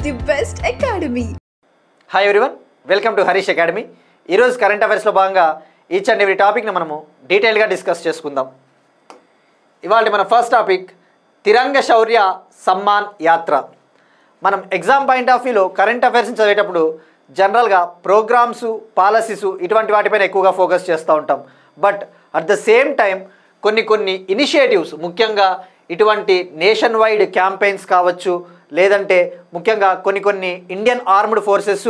the best academy. Hi everyone, welcome to Harish academy. ఈరోజు current అఫైర్స్లో భాగంగా each and every టాపిక్ని మనము డీటెయిల్గా డిస్కస్ చేసుకుందాం. ఇవాళ మన ఫస్ట్ టాపిక్ తిరంగ శౌర్య సమ్మాన్ యాత్ర. మనం ఎగ్జామ్ పాయింట్ ఆఫ్ వ్యూలో కరెంట్ అఫైర్స్ని చదివేటప్పుడు జనరల్గా ప్రోగ్రామ్స్, పాలసీస్ ఇటువంటి వాటిపైన ఎక్కువగా ఫోకస్ చేస్తూ ఉంటాం. But at the same time కొన్ని ఇనిషియేటివ్స్, ముఖ్యంగా ఇటువంటి నేషన్ వైడ్ క్యాంపెయిన్స్ కావచ్చు, లేదంటే ముఖ్యంగా కొన్ని ఇండియన్ ఆర్మ్డ్ ఫోర్సెస్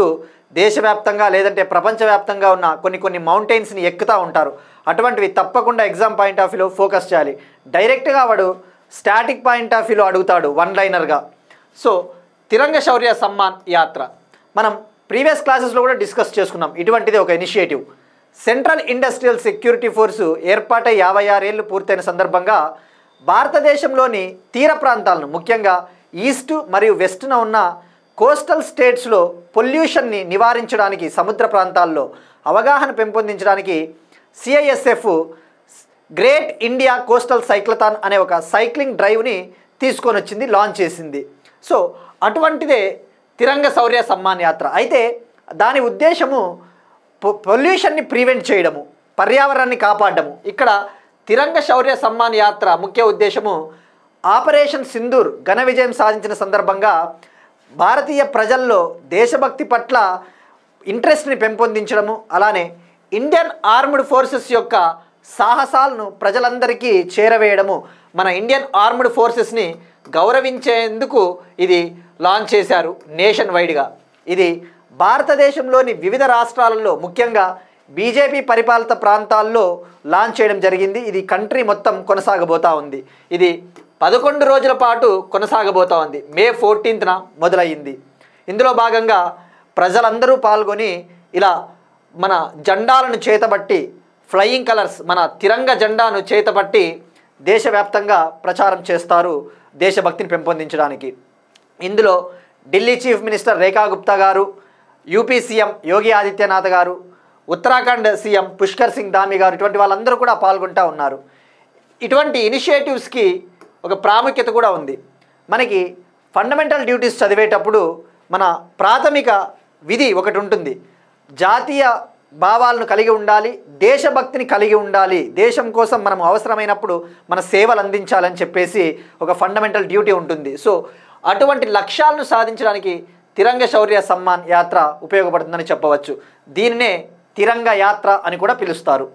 దేశవ్యాప్తంగా లేదంటే ప్రపంచవ్యాప్తంగా ఉన్న కొన్ని మౌంటైన్స్ని ఎక్కుతూ ఉంటారు. అటువంటివి తప్పకుండా ఎగ్జామ్ పాయింట్ ఆఫ్ వ్యూలో ఫోకస్ చేయాలి. డైరెక్ట్గా వాడు స్టాటిక్ పాయింట్ ఆఫ్ వ్యూలో అడుగుతాడు వన్ లైనర్గా. సో తిరంగ శౌర్య సమ్మాన్ యాత్ర మనం ప్రీవియస్ క్లాసెస్లో కూడా డిస్కస్ చేసుకున్నాం. ఇటువంటిది ఒక initiative. Central industrial security force ఏర్పాటై 56 ఏళ్ళు పూర్తయిన సందర్భంగా భారతదేశంలోని తీర ప్రాంతాలను, ముఖ్యంగా ఈస్ట్ మరియు వెస్ట్న ఉన్న కోస్టల్ స్టేట్స్లో పొల్యూషన్ని నివారించడానికి, సముద్ర ప్రాంతాల్లో అవగాహన పెంపొందించడానికి CISF great India coastal cyclothon అనే ఒక సైక్లింగ్ డ్రైవ్ని తీసుకొని వచ్చింది, లాంచ్ చేసింది. సో అటువంటిదే తిరంగ శౌర్య సమ్మాన్ యాత్ర. అయితే దాని ఉద్దేశము పొల్యూషన్ని ప్రివెంట్ చేయడము, పర్యావరణాన్ని కాపాడము. ఇక్కడ తిరంగ శౌర్య సమ్మాన్ యాత్ర ముఖ్య ఉద్దేశము ఆపరేషన్ సింధూర్ ఘన విజయం సాధించిన సందర్భంగా భారతీయ ప్రజల్లో దేశభక్తి పట్ల ఇంట్రెస్ట్ని పెంపొందించడము, అలానే ఇండియన్ ఆర్మ్డ్ ఫోర్సెస్ యొక్క సాహసాలను ప్రజలందరికీ చేరవేయడము, మన ఇండియన్ ఆర్మ్డ్ ఫోర్సెస్ని గౌరవించేందుకు ఇది లాంచ్ చేశారు నేషన్ వైడ్గా. ఇది భారతదేశంలోని వివిధ రాష్ట్రాలలో, ముఖ్యంగా బీజేపీ పరిపాలిత ప్రాంతాల్లో లాంచ్ చేయడం జరిగింది. ఇది కంట్రీ మొత్తం కొనసాగబోతూ ఉంది. ఇది 11 రోజుల పాటు కొనసాగబోతూ ఉంది. మే 14న మొదలయ్యింది. ఇందులో భాగంగా ప్రజలందరూ పాల్గొని ఇలా మన జెండాలను చేతబట్టి, ఫ్లయింగ్ కలర్స్, మన తిరంగ జెండాను చేతబట్టి దేశవ్యాప్తంగా ప్రచారం చేస్తారు దేశభక్తిని పెంపొందించడానికి. ఇందులో ఢిల్లీ చీఫ్ మినిస్టర్ రేఖా గుప్తా గారు, యూపీ సీఎం యోగి ఆదిత్యనాథ్ గారు, ఉత్తరాఖండ్ సీఎం పుష్కర్ సింగ్ ధామీ గారు, ఇటువంటి వాళ్ళందరూ కూడా పాల్గొంటూ ఉన్నారు. ఇటువంటి ఇనిషియేటివ్స్కి ఒక ప్రాముఖ్యత కూడా ఉంది. మనకి ఫండమెంటల్ డ్యూటీస్ చదివేటప్పుడు మన ప్రాథమిక విధి ఒకటి ఉంటుంది. జాతీయ భావాలను కలిగి ఉండాలి, దేశభక్తిని కలిగి ఉండాలి, దేశం కోసం మనం అవసరమైనప్పుడు మన సేవలు అందించాలని చెప్పేసి ఒక ఫండమెంటల్ డ్యూటీ ఉంటుంది. సో అటువంటి లక్ష్యాలను సాధించడానికి తిరంగ శౌర్య సమ్మాన్ యాత్ర ఉపయోగపడుతుందని చెప్పవచ్చు. దీనినే తిరంగ యాత్ర అని కూడా పిలుస్తారు.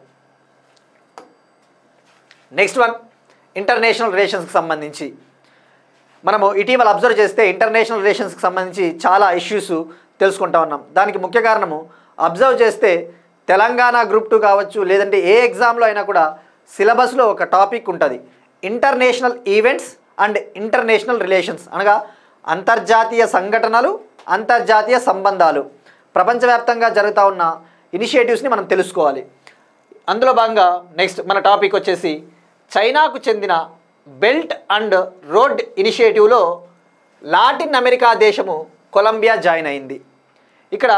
నెక్స్ట్ వన్, ఇంటర్నేషనల్ రిలేషన్స్కి సంబంధించి మనము ఇటీవల అబ్జర్వ్ చేస్తే ఇంటర్నేషనల్ రిలేషన్స్కి సంబంధించి చాలా ఇష్యూస్ తెలుసుకుంటా ఉన్నాం. దానికి ముఖ్య కారణము అబ్జర్వ్ చేస్తే తెలంగాణ గ్రూప్ 2 కావచ్చు, లేదంటే ఏ ఎగ్జామ్లో అయినా కూడా సిలబస్లో ఒక టాపిక్ ఉంటుంది, international events and international relations, అనగా అంతర్జాతీయ సంఘటనలు, అంతర్జాతీయ సంబంధాలు, ప్రపంచవ్యాప్తంగా జరుగుతూ ఉన్న ఇనిషియేటివ్స్ని మనం తెలుసుకోవాలి. అందులో భాగంగా నెక్స్ట్ మన టాపిక్ వచ్చేసి చైనాకు చెందిన బెల్ట్ అండ్ రోడ్ ఇనిషియేటివ్లో లాటిన్ అమెరికా దేశము కొలంబియా జాయిన్ అయింది. ఇక్కడ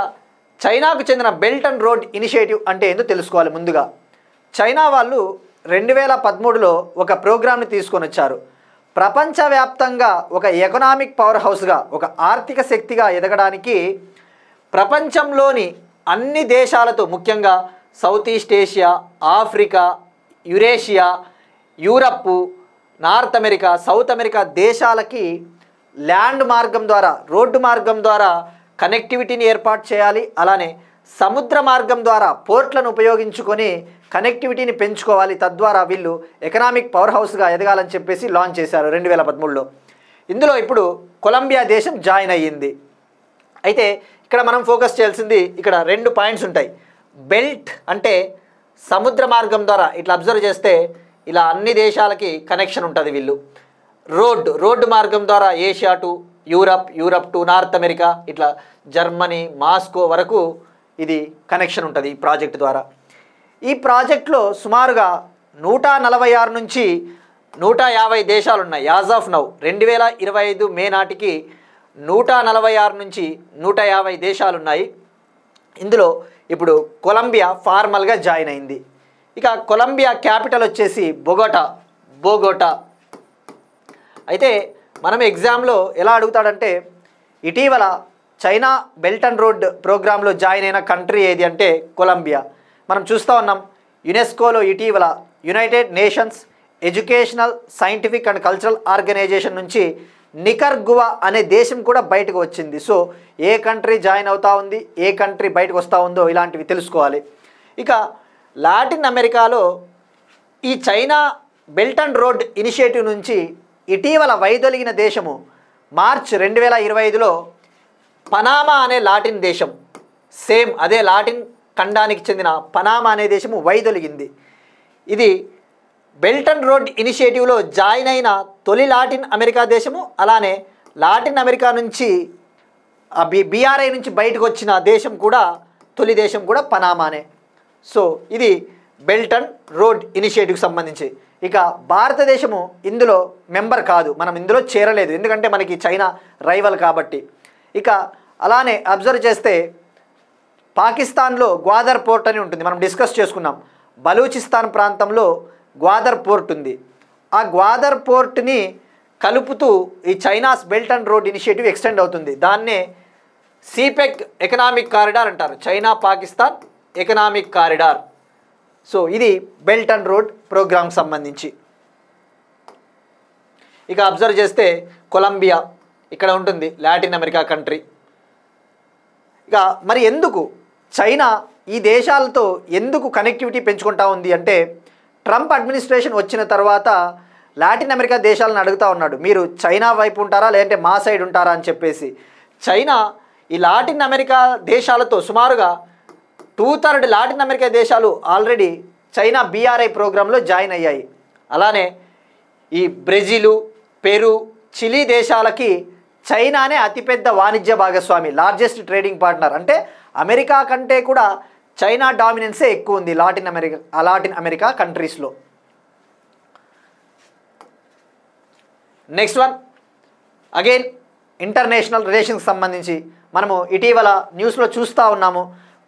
చైనాకు చెందిన బెల్ట్ అండ్ రోడ్ ఇనిషియేటివ్ అంటే ఏందో తెలుసుకోవాలి. ముందుగా చైనా వాళ్ళు 2013లో ఒక ప్రోగ్రామ్ని తీసుకొని వచ్చారు. ప్రపంచవ్యాప్తంగా ఒక ఎకనామిక్ పవర్ హౌస్గా, ఒక ఆర్థిక శక్తిగా ఎదగడానికి ప్రపంచంలోని అన్ని దేశాలతో, ముఖ్యంగా south east Asia, Africa, Eurasia, Europe, north America, south America దేశాలకి ల్యాండ్ మార్గం ద్వారా, రోడ్డు మార్గం ద్వారా కనెక్టివిటీని ఏర్పాటు చేయాలి. అలానే సముద్ర మార్గం ద్వారా పోర్ట్లను ఉపయోగించుకొని కనెక్టివిటీని పెంచుకోవాలి. తద్వారా వీళ్ళు ఎకనామిక్ పవర్ హౌస్గా ఎదగాలని చెప్పేసి లాంచ్ చేశారు 2013లో. ఇందులో ఇప్పుడు కొలంబియా దేశం జాయిన్ అయ్యింది. అయితే ఇక్కడ మనం ఫోకస్ చేయాల్సింది, ఇక్కడ 2 పాయింట్స్ ఉంటాయి. బెల్ట్ అంటే సముద్ర మార్గం ద్వారా, ఇట్లా అబ్జర్వ్ చేస్తే ఇలా అన్ని దేశాలకి కనెక్షన్ ఉంటుంది. వీళ్ళు రోడ్డు మార్గం ద్వారా Asia to Europe to north America, ఇట్లా జర్మనీ, మాస్కో వరకు ఇది కనెక్షన్ ఉంటుంది ఈ ప్రాజెక్ట్ ద్వారా. ఈ ప్రాజెక్ట్లో సుమారుగా 146 నుంచి 150 దేశాలు ఉన్నాయి. యాజ్ ఆఫ్ నౌ 2025 మే నాటికి 146 నుంచి 150 దేశాలు ఉన్నాయి. ఇందులో ఇప్పుడు కొలంబియా ఫార్మల్గా జాయిన్ అయింది. ఇక కొలంబియా క్యాపిటల్ వచ్చేసి బోగోటా. అయితే మనం ఎగ్జామ్లో ఎలా అడుగుతాడంటే ఇటీవల చైనా బెల్ట్ అండ్ రోడ్ ప్రోగ్రాంలో జాయిన్ అయిన కంట్రీ ఏది అంటే కొలంబియా. మనం చూస్తూ ఉన్నాం యునెస్కోలో ఇటీవల United Nations educational scientific and cultural organisation నుంచి నికర్గువా అనే దేశం కూడా బయటకు వచ్చింది. సో ఏ కంట్రీ జాయిన్ అవుతా ఉంది, ఏ కంట్రీ బయటకు వస్తూ ఉందో ఇలాంటివి తెలుసుకోవాలి. ఇక లాటిన్ అమెరికాలో ఈ China belt and road initiative నుంచి ఇటీవల వైదొలిగిన దేశము మార్చ్ 2025లో పనామా అనే లాటిన్ దేశం, సేమ్ అదే లాటిన్ ఖండానికి చెందిన పనామా అనే దేశము వైదొలిగింది. ఇది బెల్ట్ అండ్ రోడ్ ఇనిషియేటివ్లో జాయిన్ అయిన తొలి లాటిన్ అమెరికా దేశము. అలానే లాటిన్ అమెరికా నుంచి బీఆర్ఐ నుంచి బయటకు వచ్చిన దేశం కూడా తొలి దేశం కూడా పనామానే. సో ఇది బెల్ట్ అండ్ రోడ్ ఇనిషియేటివ్కి సంబంధించి. ఇక భారతదేశము ఇందులో మెంబర్ కాదు, మనం ఇందులో చేరలేదు, ఎందుకంటే మనకి చైనా రైవల్ కాబట్టి. ఇక అలానే అబ్జర్వ్ చేస్తే పాకిస్తాన్లో గ్వాదర్ పోర్ట్ అని ఉంటుంది, మనం డిస్కస్ చేసుకున్నాం. బలూచిస్తాన్ ప్రాంతంలో గ్వాదర్ పోర్ట్ ఉంది. ఆ గ్వాదర్ పోర్ట్ని కలుపుతూ ఈ China's belt and road initiative extend అవుతుంది. దాన్నే సిపెక్ ఎకనామిక్ కారిడార్ అంటారు, China Pakistan economic corridor. So ఇది బెల్ట్ అండ్ రోడ్ ప్రోగ్రామ్కి సంబంధించి. ఇక అబ్జర్వ్ చేస్తే కొలంబియా ఇక్కడ ఉంటుంది, లాటిన్ అమెరికా కంట్రీ. ఇక మరి ఎందుకు చైనా ఈ దేశాలతో ఎందుకు కనెక్టివిటీ పెంచుకుంటా ఉంది అంటే, ట్రంప్ అడ్మినిస్ట్రేషన్ వచ్చిన తర్వాత లాటిన్ అమెరికా దేశాలను అడుగుతూ ఉన్నాడు, మీరు చైనా వైపు ఉంటారా లేదంటే మా సైడ్ ఉంటారా అని చెప్పేసి. చైనా ఈ లాటిన్ అమెరికా దేశాలతో సుమారుగా 2/3 లాటిన్ అమెరికా దేశాలు ఆల్రెడీ చైనా బీఆర్ఐ ప్రోగ్రాంలో జాయిన్ అయ్యాయి. అలానే ఈ బ్రెజిలు, పెరు, చిలీ దేశాలకి చైనానే అతిపెద్ద వాణిజ్య భాగస్వామి, లార్జెస్ట్ ట్రేడింగ్ పార్ట్నర్. అంటే అమెరికా కంటే కూడా చైనా డామినెన్సే ఎక్కువ ఉంది లాటిన్ అమెరికా కంట్రీస్లో. నెక్స్ట్ వన్ అగైన్ ఇంటర్నేషనల్ రిలేషన్స్కి సంబంధించి మనము ఇటీవల న్యూస్లో చూస్తూ ఉన్నాము.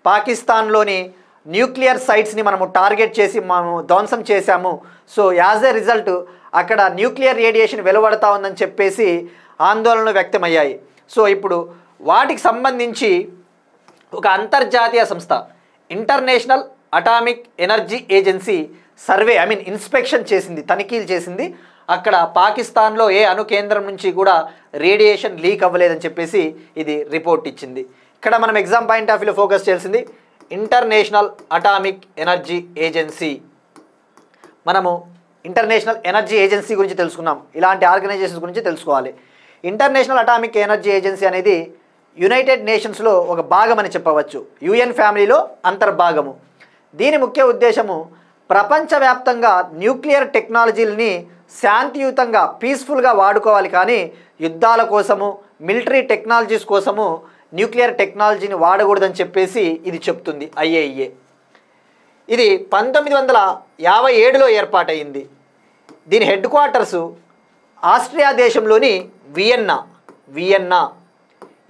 పాకిస్తాన్లోని న్యూక్లియర్ సైట్స్ని మనము టార్గెట్ చేసి మనము ధ్వంసం చేశాము. సో యాజ్ ఏ రిజల్ట్ అక్కడ న్యూక్లియర్ రేడియేషన్ వెలువడతా ఉందని చెప్పేసి ఆందోళనలు వ్యక్తమయ్యాయి. సో ఇప్పుడు వాటికి సంబంధించి ఒక అంతర్జాతీయ సంస్థ international Atomic Energy agency inspection చేసింది, తనిఖీలు చేసింది. అక్కడ పాకిస్తాన్లో ఏ అణు కేంద్రం నుంచి కూడా రేడియేషన్ లీక్ అవ్వలేదని చెప్పేసి ఇది రిపోర్ట్ ఇచ్చింది. ఇక్కడ మనం ఎగ్జామ్ పాయింట్ ఆఫ్ వ్యూలో ఫోకస్ చేయాల్సింది ఇంటర్నేషనల్ అటామిక్ ఎనర్జీ ఏజెన్సీ. మనము ఇంటర్నేషనల్ ఎనర్జీ ఏజెన్సీ గురించి తెలుసుకున్నాం, ఇలాంటి ఆర్గనైజేషన్స్ గురించి తెలుసుకోవాలి. ఇంటర్నేషనల్ అటామిక్ ఎనర్జీ ఏజెన్సీ అనేది యునైటెడ్ నేషన్స్లో ఒక భాగం అని చెప్పవచ్చు, యుఎన్ ఫ్యామిలీలో అంతర్భాగము. దీని ముఖ్య ఉద్దేశము ప్రపంచవ్యాప్తంగా న్యూక్లియర్ టెక్నాలజీలని శాంతియుతంగా పీస్ఫుల్గా వాడుకోవాలి, కానీ యుద్ధాల కోసము మిలిటరీ టెక్నాలజీస్ కోసము న్యూక్లియర్ టెక్నాలజీని వాడకూడదని చెప్పేసి ఇది చెప్తుంది ఐఏఈఏ. ఇది 1957లో ఏర్పాటైంది. దీని హెడ్ క్వార్టర్సు ఆస్ట్రియా దేశంలోని వియన్నా.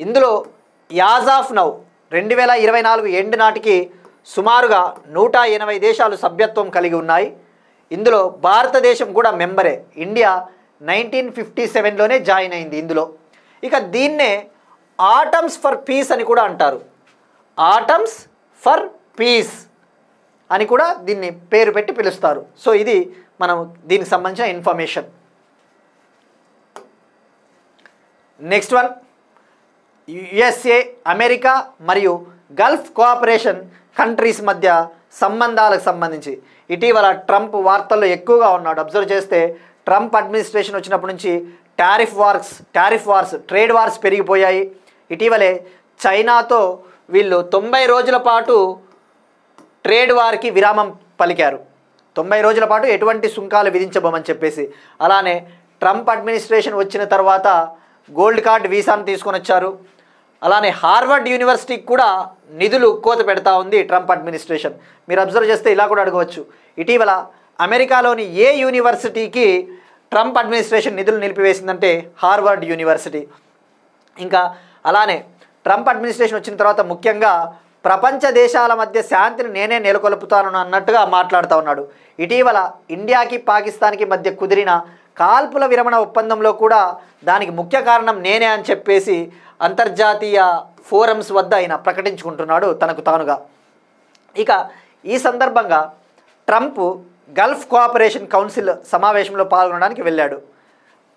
ఇందులో యాజ్ ఆఫ్ నౌ 2024 ఎండ్ నాటికి సుమారుగా 180 దేశాలు సభ్యత్వం కలిగి ఉన్నాయి. ఇందులో భారతదేశం కూడా మెంబరే. ఇండియా 1957లోనే జాయిన్ అయింది ఇందులో. ఇక దీన్నే ఆటమ్స్ ఫర్ పీస్ అని కూడా అంటారు, ఆటమ్స్ ఫర్ పీస్ అని కూడా దీన్ని పేరు పెట్టి పిలుస్తారు. సో ఇది మనం దీనికి సంబంధించిన information. Next one USA, America మరియు గల్ఫ్ కోఆపరేషన్ కంట్రీస్ మధ్య సంబంధాలకు సంబంధించి ఇటీవల ట్రంప్ వార్తల్లో ఎక్కువగా ఉన్నాడు. అబ్జర్వ్ చేస్తే ట్రంప్ అడ్మినిస్ట్రేషన్ వచ్చినప్పటి నుంచి టారిఫ్ వార్స్ ట్రేడ్ వార్స్ పెరిగిపోయాయి. ఇటీవలే చైనాతో వీళ్ళు 90 రోజుల పాటు ట్రేడ్ వార్కి విరామం పలికారు. 90 రోజుల పాటు ఎటువంటి సుంకాలు విధించబోమని చెప్పేసి. అలానే ట్రంప్ అడ్మినిస్ట్రేషన్ వచ్చిన తర్వాత గోల్డ్ కార్డ్ వీసాను తీసుకొని వచ్చారు. అలానే హార్వర్డ్ యూనివర్సిటీకి కూడా నిధులు కోత పెడతా ఉంది ట్రంప్ అడ్మినిస్ట్రేషన్. మీరు అబ్జర్వ్ చేస్తే ఇలా కూడా అడగవచ్చు, ఇటీవల అమెరికాలోని ఏ యూనివర్సిటీకి ట్రంప్ అడ్మినిస్ట్రేషన్ నిధులు నిలిపివేసిందంటే హార్వర్డ్ యూనివర్సిటీ. ఇంకా అలానే ట్రంప్ అడ్మినిస్ట్రేషన్ వచ్చిన తర్వాత ముఖ్యంగా ప్రపంచ దేశాల మధ్య శాంతిని నేనే నెలకొల్పుతాను అన్నట్టుగా మాట్లాడుతూ ఉన్నాడు. ఇటీవల ఇండియాకి పాకిస్తాన్కి మధ్య కుదిరిన కాల్పుల విరమణ ఒప్పందంలో కూడా దానికి ముఖ్య కారణం నేనే అని చెప్పేసి అంతర్జాతీయ ఫోరమ్స్ వద్ద ఆయన ప్రకటించుకుంటున్నాడు తనకు తానుగా. ఇక ఈ సందర్భంగా ట్రంప్ గల్ఫ్ కోఆపరేషన్ కౌన్సిల్ సమావేశంలో పాల్గొనడానికి వెళ్ళాడు.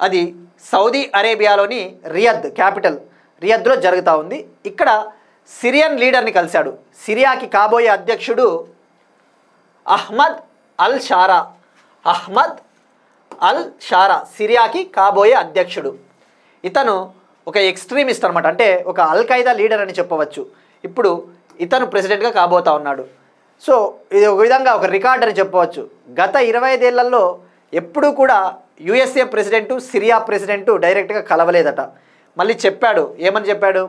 అది సౌదీ అరేబియాలోని రియాద్, క్యాపిటల్ రియాద్లో జరుగుతూ ఉంది. ఇక్కడ సిరియన్ లీడర్ని కలిశాడు. సిరియాకి కాబోయే అధ్యక్షుడు అహ్మద్ అల్ షారా సిరియాకి కాబోయే అధ్యక్షుడు. ఇతను ఒక ఎక్స్ట్రీమిస్ట్ అనమాట, అంటే ఒక అల్ ఖైదా లీడర్ అని చెప్పవచ్చు. ఇప్పుడు ఇతను ప్రెసిడెంట్గా కాబోతా ఉన్నాడు. సో ఇది ఒక విధంగా ఒక రికార్డ్ అని చెప్పవచ్చు. గత 25 ఏళ్లలో ఎప్పుడూ కూడా యుఎస్ఏ ప్రెసిడెంటు సిరియా ప్రెసిడెంటు డైరెక్ట్గా కలవలేదట. మళ్ళీ చెప్పాడు, ఏమని చెప్పాడు,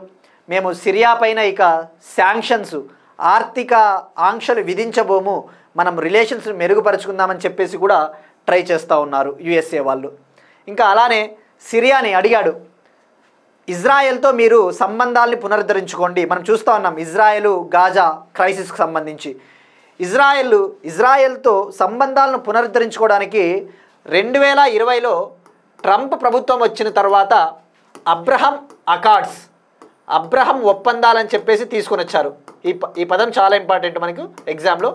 మేము సిరియా పైన ఇక శాంక్షన్స్, ఆర్థిక ఆంక్షలు విధించబోము, మనం రిలేషన్స్ మెరుగుపరుచుకుందామని చెప్పేసి కూడా ట్రై చేస్తూ ఉన్నారు యుఎస్ఏ వాళ్ళు. ఇంకా అలానే సిరియాని అడిగాడు, ఇజ్రాయెల్తో మీరు సంబంధాలని పునరుద్ధరించుకోండి. మనం చూస్తూ ఉన్నాం ఇజ్రాయెల్ గాజా క్రైసిస్కి సంబంధించి. ఇజ్రాయెల్తో సంబంధాలను పునరుద్ధరించుకోవడానికి 2020లో ట్రంప్ ప్రభుత్వం వచ్చిన తర్వాత అబ్రహం ఒప్పందాలని చెప్పేసి తీసుకొని వచ్చారు. ఈ పదం చాలా ఇంపార్టెంట్ మనకు ఎగ్జామ్లో.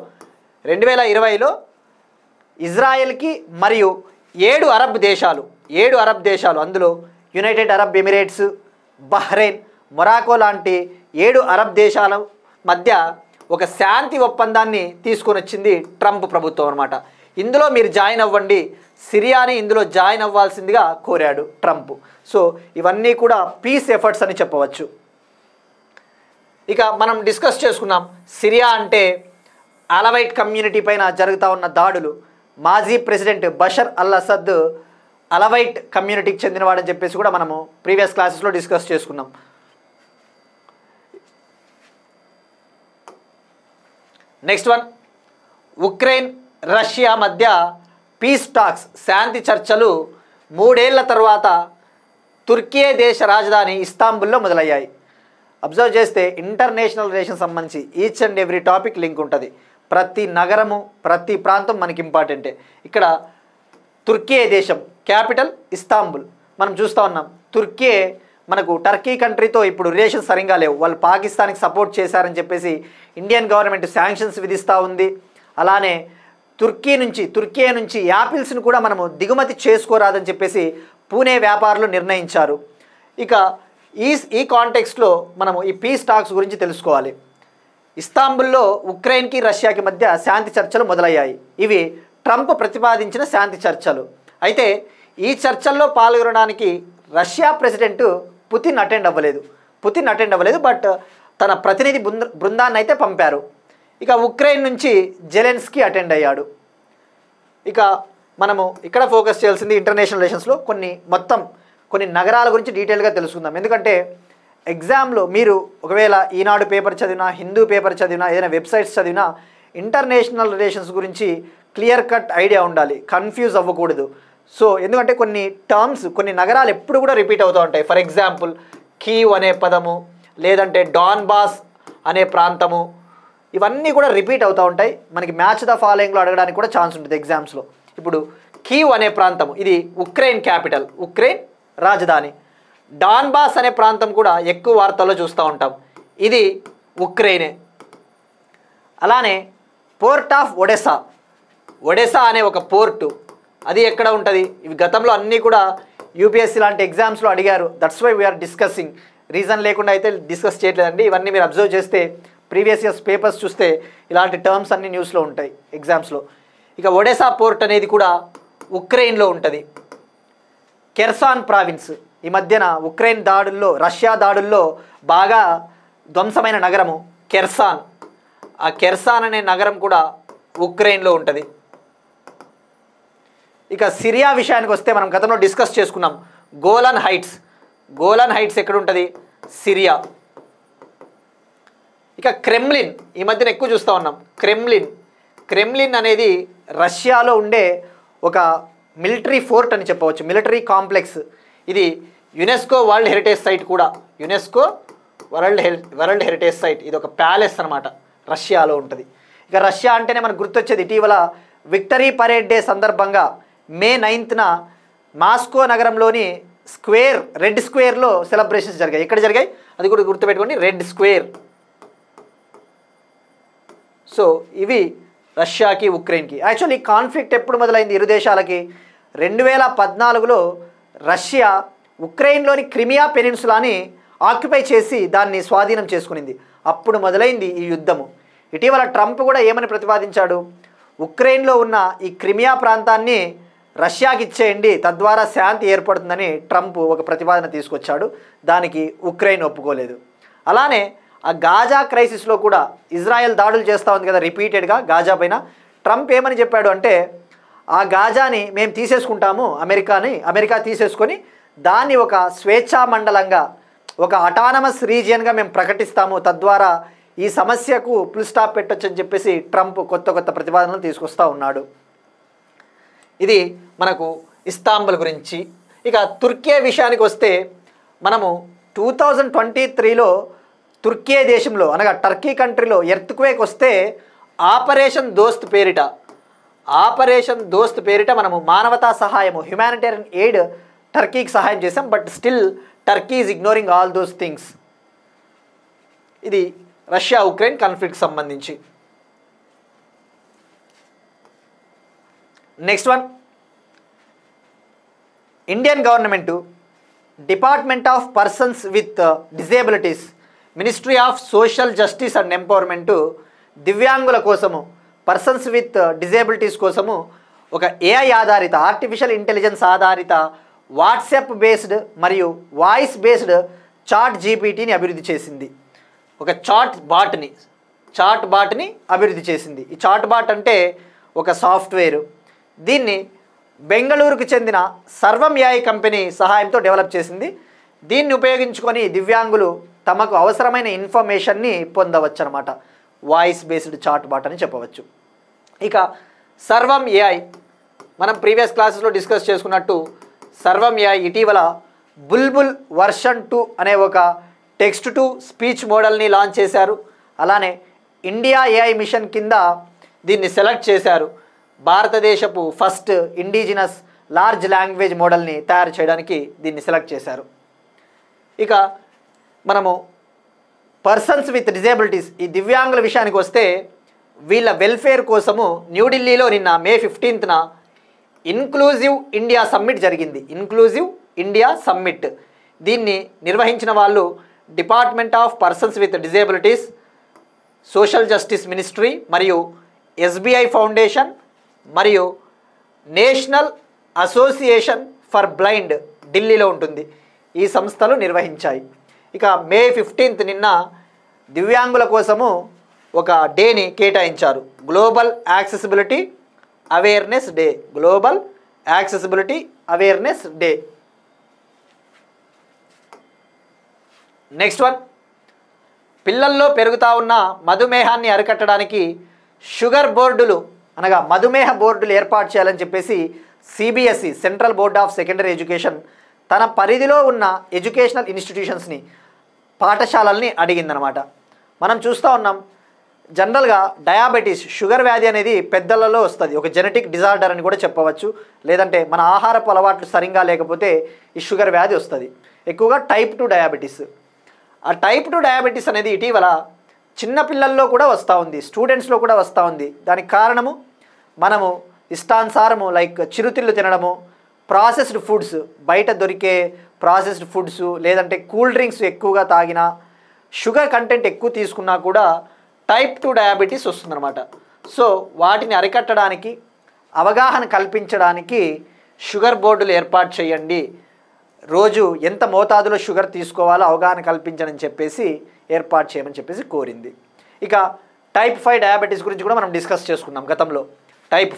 2020లో ఇజ్రాయెల్కి మరియు 7 అరబ్ దేశాలు అందులో United Arab Emirates, Bahrain, Morocco లాంటి 7 అరబ్ దేశాల మధ్య ఒక శాంతి ఒప్పందాన్ని తీసుకొని వచ్చింది ట్రంప్ ప్రభుత్వం అనమాట. ఇందులో మీరు జాయిన్ అవ్వండి, సిరియాని ఇందులో జాయిన్ అవ్వాల్సిందిగా కోరాడు ట్రంప్. సో ఇవన్నీ కూడా పీస్ ఎఫర్ట్స్ అని చెప్పవచ్చు. ఇక మనం డిస్కస్ చేసుకున్నాం, సిరియా అంటే అలవైట్ కమ్యూనిటీ పైన జరుగుతూ ఉన్న దాడులు. మాజీ president Bashar al Assad Alawite కమ్యూనిటీకి చెందినవాడని చెప్పేసి కూడా మనము ప్రీవియస్ క్లాసెస్లో డిస్కస్ చేసుకున్నాం. నెక్స్ట్ వన్, ఉక్రెయిన్ రష్యా మధ్య పీస్ టాక్స్, శాంతి చర్చలు 3 ఏళ్ల తర్వాత తుర్కీ దేశ రాజధాని ఇస్తాంబుల్లో మొదలయ్యాయి. అబ్జర్వ్ చేస్తే ఇంటర్నేషనల్ రిలేషన్ సంబంధించి each and every topic link ఉంటుంది. ప్రతి నగరము, ప్రతి ప్రాంతం మనకి ఇంపార్టెంటే. ఇక్కడ తుర్కీ దేశం క్యాపిటల్ ఇస్తాంబుల్. మనం చూస్తూ ఉన్నాం తుర్కీ మనకు టర్కీ కంట్రీతో ఇప్పుడు రిలేషన్స్ సరిగా లేవు. వాళ్ళు పాకిస్తాన్కి సపోర్ట్ చేశారని చెప్పేసి ఇండియన్ గవర్నమెంట్ శాంక్షన్స్ విధిస్తూ ఉంది. అలానే తుర్కీ నుంచి యాపిల్స్ని కూడా మనము దిగుమతి చేసుకోరాదని చెప్పేసి పూణే వ్యాపారులు నిర్ణయించారు. ఇక ఈ కాంటెక్స్ట్లో మనము ఈ పీస్ టాక్స్ గురించి తెలుసుకోవాలి. ఇస్తాంబుల్లో ఉక్రెయిన్కి రష్యాకి మధ్య శాంతి చర్చలు మొదలయ్యాయి. ఇవి ట్రంప్ ప్రతిపాదించిన శాంతి చర్చలు. అయితే ఈ చర్చల్లో పాల్గొనడానికి రష్యా ప్రెసిడెంట్ పుతిన్ అటెండ్ అవ్వలేదు, బట్ తన ప్రతినిధి బృందాన్ని అయితే పంపారు. ఇక ఉక్రెయిన్ నుంచి జెలెన్స్కీ అటెండ్ అయ్యాడు. ఇక మనము ఇక్కడ ఫోకస్ చేయాల్సింది ఇంటర్నేషనల్ రిలేషన్స్లో కొన్ని నగరాల గురించి డీటెయిల్గా తెలుసుకుందాం. ఎందుకంటే ఎగ్జామ్లో మీరు ఒకవేళ ఈనాడు పేపర్ చదివినా, హిందూ పేపర్ చదివినా, ఏదైనా వెబ్సైట్స్ చదివినా ఇంటర్నేషనల్ రిలేషన్స్ గురించి క్లియర్ కట్ ఐడియా ఉండాలి, కన్ఫ్యూజ్ అవ్వకూడదు. సో ఎందుకంటే కొన్ని టర్మ్స్, కొన్ని నగరాలు ఎప్పుడు కూడా రిపీట్ అవుతూ ఉంటాయి. ఫర్ ఎగ్జాంపుల్ కీవ్ అనే పదము, లేదంటే డాన్బాస్ అనే ప్రాంతము, ఇవన్నీ కూడా రిపీట్ అవుతూ ఉంటాయి. మనకి మ్యాచ్ ద ఫాలోయింగ్లో అడగడానికి కూడా ఛాన్స్ ఉంటుంది ఎగ్జామ్స్లో. ఇప్పుడు కీవ్ అనే ప్రాంతము, ఇది ఉక్రెయిన్ క్యాపిటల్, ఉక్రెయిన్ రాజధాని. డాన్బాస్ అనే ప్రాంతం కూడా ఎక్కువ వార్తల్లో చూస్తూ ఉంటాం, ఇది ఉక్రెయినే. అలానే పోర్ట్ ఆఫ్ ఒడెసా అనే ఒక పోర్టు, అది ఎక్కడ ఉంటుంది? ఇవి గతంలో అన్నీ కూడా యూపీఎస్సీ లాంటి ఎగ్జామ్స్లో అడిగారు. That's why we're discussing. Reason లేకుండా అయితే డిస్కస్ చేయట్లేదండి. ఇవన్నీ మీరు అబ్జర్వ్ చేస్తే ప్రీవియస్ ఇయర్స్ పేపర్స్ చూస్తే ఇలాంటి టర్మ్స్ అన్నీ న్యూస్లో ఉంటాయి ఎగ్జామ్స్లో. ఇక ఒడెసా పోర్ట్ అనేది కూడా ఉక్రెయిన్లో ఉంటుంది. కెర్సాన్ ప్రావిన్స్, ఈ మధ్యన ఉక్రెయిన్ దాడుల్లో, రష్యా దాడుల్లో బాగా ధ్వంసమైన నగరము కెర్సాన్. ఆ కెర్సాన్ అనే నగరం కూడా ఉక్రెయిన్లో ఉంటుంది. ఇక సిరియా విషయానికి వస్తే మనం గతంలో డిస్కస్ చేసుకున్నాం. గోలాన్ హైట్స్ ఎక్కడ ఉంటుంది? సిరియా. ఇక క్రెమ్లిన్, ఈ మధ్యన ఎక్కువ చూస్తూ ఉన్నాం. క్రెమ్లిన్ అనేది రష్యాలో ఉండే ఒక మిలిటరీ ఫోర్ట్ అని చెప్పవచ్చు, మిలిటరీ కాంప్లెక్స్. ఇది యునెస్కో వరల్డ్ హెరిటేజ్ సైట్ కూడా, యునెస్కో వరల్డ్ హెరిటేజ్ సైట్. ఇది ఒక ప్యాలెస్ అనమాట, రష్యాలో ఉంటుంది. ఇక రష్యా అంటేనే మనకు గుర్తొచ్చేది, ఇటీవల విక్టరీ పరేడ్ డే సందర్భంగా May 9న మాస్కో నగరంలోని స్క్వేర్, రెడ్ స్క్వేర్లో సెలబ్రేషన్స్ జరిగాయి. ఎక్కడ జరిగాయి అది కూడా గుర్తుపెట్టుకోండి, రెడ్ స్క్వేర్. సో ఇవి రష్యాకి ఉక్రెయిన్కి. యాక్చువల్లీ కాన్ఫ్లిక్ట్ ఎప్పుడు మొదలైంది ఇరు దేశాలకి? 2014లో రష్యా ఉక్రెయిన్లోని క్రిమియా పెనిన్సులాని ఆక్యుపై చేసి దాన్ని స్వాధీనం చేసుకునింది. అప్పుడు మొదలైంది ఈ యుద్ధము. ఇటీవల ట్రంప్ కూడా ఏమని ప్రతిపాదించాడు? ఉక్రెయిన్లో ఉన్న ఈ క్రిమియా ప్రాంతాన్ని రష్యాకి ఇచ్చేయండి, తద్వారా శాంతి ఏర్పడుతుందని ట్రంప్ ఒక ప్రతిపాదన తీసుకొచ్చాడు. దానికి ఉక్రెయిన్ ఒప్పుకోలేదు. అలానే ఆ గాజా క్రైసిస్లో కూడా ఇజ్రాయెల్ దాడులు చేస్తూ ఉంది కదా రిపీటెడ్గా గాజా పైన. ట్రంప్ ఏమని చెప్పాడు అంటే, ఆ గాజాని మేము తీసేసుకుంటాము, అమెరికా తీసేసుకొని దాన్ని ఒక స్వేచ్ఛా మండలంగా, ఒక అటానమస్ రీజియన్గా మేము ప్రకటిస్తాము, తద్వారా ఈ సమస్యకు ఫుల్ స్టాప్ పెట్టొచ్చు అని చెప్పేసి ట్రంప్ కొత్త ప్రతిపాదనలు తీసుకొస్తూ ఉన్నాడు. ఇది మనకు ఇస్తాంబుల్ గురించి. ఇక తుర్కీ విషయానికి వస్తే, మనము 2023లో తుర్కీ దేశంలో అనగా టర్కీ కంట్రీలో ఎర్త్క్వేక్ వస్తే ఆపరేషన్ దోస్త్ పేరిట మనము మానవతా సహాయము, హ్యుమానిటేరియన్ ఎయిడ్ టర్కీకి సహాయం చేసాం. But still Turkey is ignoring all those things. ఇది రష్యా ఉక్రెయిన్ కాన్ఫ్లిక్ట్ సంబంధించి. Next one, Indian government department of persons with disabilities, ministry of social justice and empowerment దివ్యాంగుల కోసము, పర్సన్స్ విత్ డిజేబిలిటీస్ కోసము ఒక AI ఆధారిత, artificial intelligence ఆధారిత WhatsApp based మరియు voice based chat జీపీటీని అభివృద్ధి చేసింది. ఒక చాట్ బాట్ని అభివృద్ధి చేసింది. ఈ చాట్ బాట్ అంటే ఒక సాఫ్ట్వేరు. దీన్ని బెంగళూరుకు చెందిన సర్వం ఏఐ కంపెనీ సహాయంతో డెవలప్ చేసింది. దీన్ని ఉపయోగించుకొని దివ్యాంగులు తమకు అవసరమైన ఇన్ఫర్మేషన్ని పొందవచ్చు అన్నమాట. వాయిస్ బేస్డ్ చాట్ బాట్ అని చెప్పవచ్చు. ఇక సర్వం ఏఐ మనం ప్రీవియస్ క్లాసెస్లో డిస్కస్ చేసుకున్నట్టు, సర్వం ఏఐ ఇటీవల బుల్బుల్ వర్షన్ 2 అనే ఒక టెక్స్ట్ టు స్పీచ్ మోడల్ని లాంచ్ చేశారు. అలానే ఇండియా ఏఐ మిషన్ కింద దీన్ని సెలెక్ట్ చేశారు. భారతదేశపు ఫస్ట్ ఇండిజినస్ లార్జ్ లాంగ్వేజ్ మోడల్ని తయారు చేయడానికి దీన్ని సెలెక్ట్ చేశారు. ఇక మనము పర్సన్స్ విత్ డిజేబిలిటీస్, ఈ దివ్యాంగుల విషయానికి వస్తే, వీళ్ళ వెల్ఫేర్ కోసము న్యూఢిల్లీలో నిన్న మే 15న ఇన్క్లూజివ్ ఇండియా సమ్మిట్ జరిగింది. ఇన్క్లూజివ్ ఇండియా సమ్మిట్ దీన్ని నిర్వహించిన వాళ్ళు department of persons with disabilities, social justice ministry మరియు ఎస్బీఐ ఫౌండేషన్ మరియు నేషనల్ అసోసియేషన్ ఫర్ బ్లైండ్ ఢిల్లీలో ఉంటుంది. ఈ సంస్థలు నిర్వహించాయి. ఇక మే 15 నిన్న దివ్యాంగుల కోసము ఒక డేని కేటాయించారు, global accessibility awareness day. Next one, పిల్లల్లో పెరుగుతూ ఉన్న మధుమేహాన్ని అరికట్టడానికి షుగర్ బోర్డులు అనగా మధుమేహ బోర్డులు ఏర్పాటు చేయాలని చెప్పేసి CBSE, central board of secondary education, తన పరిధిలో ఉన్న ఎడ్యుకేషనల్ ఇన్స్టిట్యూషన్స్ని, పాఠశాలల్ని అడిగిందనమాట. మనం చూస్తూ ఉన్నాం, జనరల్గా డయాబెటీస్, షుగర్ వ్యాధి అనేది పెద్దలలో వస్తుంది. ఒక జెనెటిక్ డిజార్డర్ అని కూడా చెప్పవచ్చు. లేదంటే మన ఆహారపు అలవాట్లు సరిగ్గా లేకపోతే ఈ షుగర్ వ్యాధి వస్తుంది. ఎక్కువగా టైప్ 2 డయాబెటీస్. ఆ టైప్ 2 డయాబెటీస్ అనేది ఇటీవల చిన్నపిల్లల్లో కూడా వస్తూ ఉంది, స్టూడెంట్స్లో కూడా వస్తూ ఉంది. దానికి కారణము మనము ఇష్టానుసారము లైక్ చిరుతిళ్ళు తినడము, ప్రాసెస్డ్ ఫుడ్స్, బయట దొరికే ప్రాసెస్డ్ ఫుడ్స్, లేదంటే కూల్ డ్రింక్స్ ఎక్కువగా తాగినా, షుగర్ కంటెంట్ ఎక్కువ తీసుకున్నా కూడా టైప్ 2 డయాబెటీస్ వస్తుందన్నమాట. సో వాటిని అరికట్టడానికి, అవగాహన కల్పించడానికి షుగర్ బోర్డులు ఏర్పాటు చేయండి, రోజు ఎంత మోతాదులో షుగర్ తీసుకోవాలో అవగాహన కల్పించని చెప్పేసి ఏర్పాటు చేయమని చెప్పేసి కోరింది. ఇక టైప్ 5 డయాబెటీస్ గురించి కూడా మనం డిస్కస్ చేసుకున్నాం గతంలో. టైప్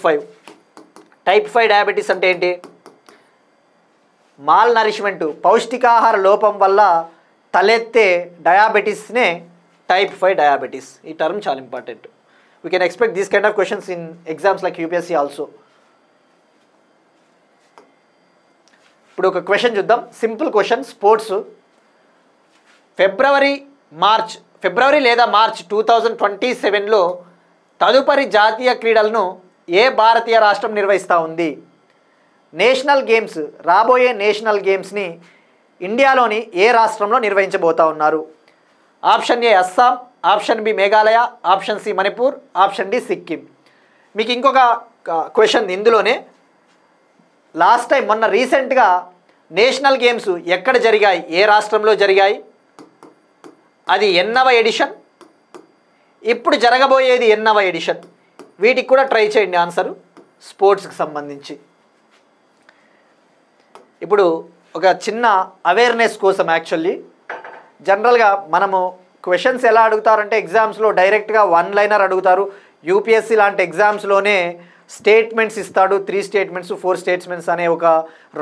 5 డయాబెటీస్ అంటే ఏంటి? మాల్ నరిష్మెంటు, పౌష్టికాహార లోపం వల్ల తలెత్తే డయాబెటీస్నే టైప్ 5 డయాబెటీస్. ఈ టర్మ్ చాలా important. We can expect these kind of questions in exams like UPSC also. ఇప్పుడు ఒక క్వశ్చన్ చూద్దాం, సింపుల్ క్వశ్చన్, స్పోర్ట్స్. ఫిబ్రవరి లేదా మార్చ్ 2027లో తదుపరి జాతీయ క్రీడలను ఏ భారతీయ రాష్ట్రం నిర్వహిస్తూ ఉంది? నేషనల్ గేమ్స్, రాబోయే నేషనల్ గేమ్స్ని ఇండియాలోని ఏ రాష్ట్రంలో నిర్వహించబోతా ఉన్నారు? Option A Assam, option B Meghalaya, option C Manipur, option D Sikkim. మీకు ఇంకొక క్వశ్చన్ ఇందులోనే, లాస్ట్ టైం మొన్న రీసెంట్గా నేషనల్ గేమ్స్ ఎక్కడ జరిగాయి, ఏ రాష్ట్రంలో జరిగాయి? అది ఎన్నవ ఎడిషన్, ఇప్పుడు జరగబోయేది ఎన్నవ ఎడిషన్? వీటికి కూడా ట్రై చేయండి ఆన్సరు స్పోర్ట్స్కి సంబంధించి. ఇప్పుడు ఒక చిన్న అవేర్నెస్ కోసం, యాక్చువల్లీ జనరల్గా మనము క్వశ్చన్స్ ఎలా అడుగుతారంటే ఎగ్జామ్స్లో డైరెక్ట్గా వన్ లైనర్ అడుగుతారు. యూపీఎస్సీ లాంటి ఎగ్జామ్స్లోనే స్టేట్మెంట్స్ ఇస్తాడు, 3 స్టేట్మెంట్స్ 4 స్టేట్మెంట్స్ అనే ఒక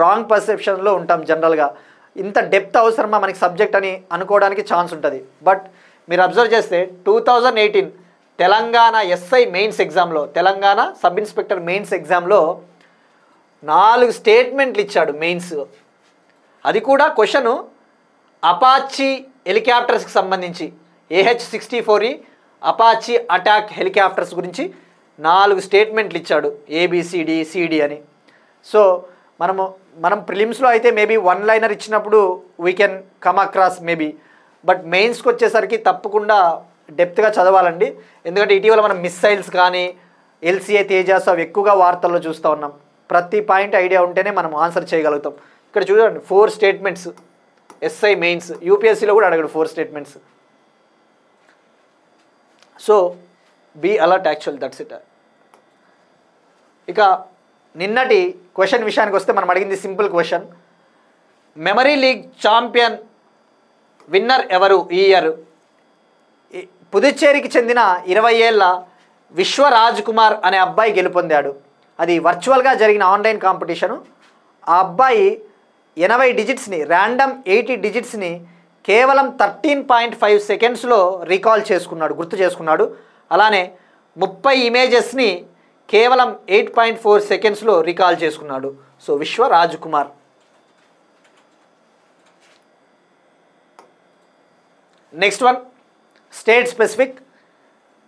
రాంగ్ పర్సెప్షన్లో ఉంటాం జనరల్గా. ఇంత డెప్త్ అవసరమా మనకి సబ్జెక్ట్ అని అనుకోవడానికి ఛాన్స్ ఉంటుంది. బట్ మీరు అబ్జర్వ్ చేస్తే 2018 తెలంగాణ ఎస్ఐ మెయిన్స్ ఎగ్జామ్లో, తెలంగాణ సబ్ ఇన్స్పెక్టర్ మెయిన్స్ ఎగ్జామ్లో 4 స్టేట్మెంట్లు ఇచ్చాడు మెయిన్స్. అది కూడా క్వశ్చను అపాచీ హెలికాప్టర్స్కి సంబంధించి, AH-64E అపాచీ అటాక్ హెలికాప్టర్స్ గురించి 4 స్టేట్మెంట్లు ఇచ్చాడు, ABCD CD అని. సో మనం ప్రిలిమ్స్లో అయితే మేబీ వన్ లైనర్ ఇచ్చినప్పుడు we can come across maybe, but మెయిన్స్కి వచ్చేసరికి తప్పకుండా డెప్త్గా చదవాలండి. ఎందుకంటే ఇటీవల మనం మిస్సైల్స్ కానీ LCA తేజాస్ అవి ఎక్కువగా వార్తల్లో చూస్తూ ఉన్నాం. ప్రతి పాయింట్ ఐడియా ఉంటేనే మనం ఆన్సర్ చేయగలుగుతాం. ఇక్కడ చూడండి 4 స్టేట్మెంట్స్ ఎస్ఐ మెయిన్స్, యూపీఎస్సీలో కూడా అడగడు 4 statements. So be alert actual, that's it. ఇక నిన్నటి క్వశ్చన్ విషయానికి వస్తే మనం అడిగింది simple question, memory league champion winner ఎవరు ఈ ఇయర్? పుదుచ్చేరికి చెందిన 20 ఏళ్ల విశ్వరాజ్ కుమార్ అనే అబ్బాయి గెలుపొందాడు. అది వర్చువల్గా జరిగిన ఆన్లైన్ కాంపిటీషను. ఆ అబ్బాయి 80 డిజిట్స్ని, ర్యాండమ్ 80 డిజిట్స్ని కేవలం 13.5 సెకండ్స్లో రీకాల్ చేసుకున్నాడు, గుర్తు చేసుకున్నాడు. అలానే 30 ఇమేజెస్ని కేవలం 8.4 సెకండ్స్లో రీకాల్ చేసుకున్నాడు. So Vishwaraj Kumar. Next one state specific.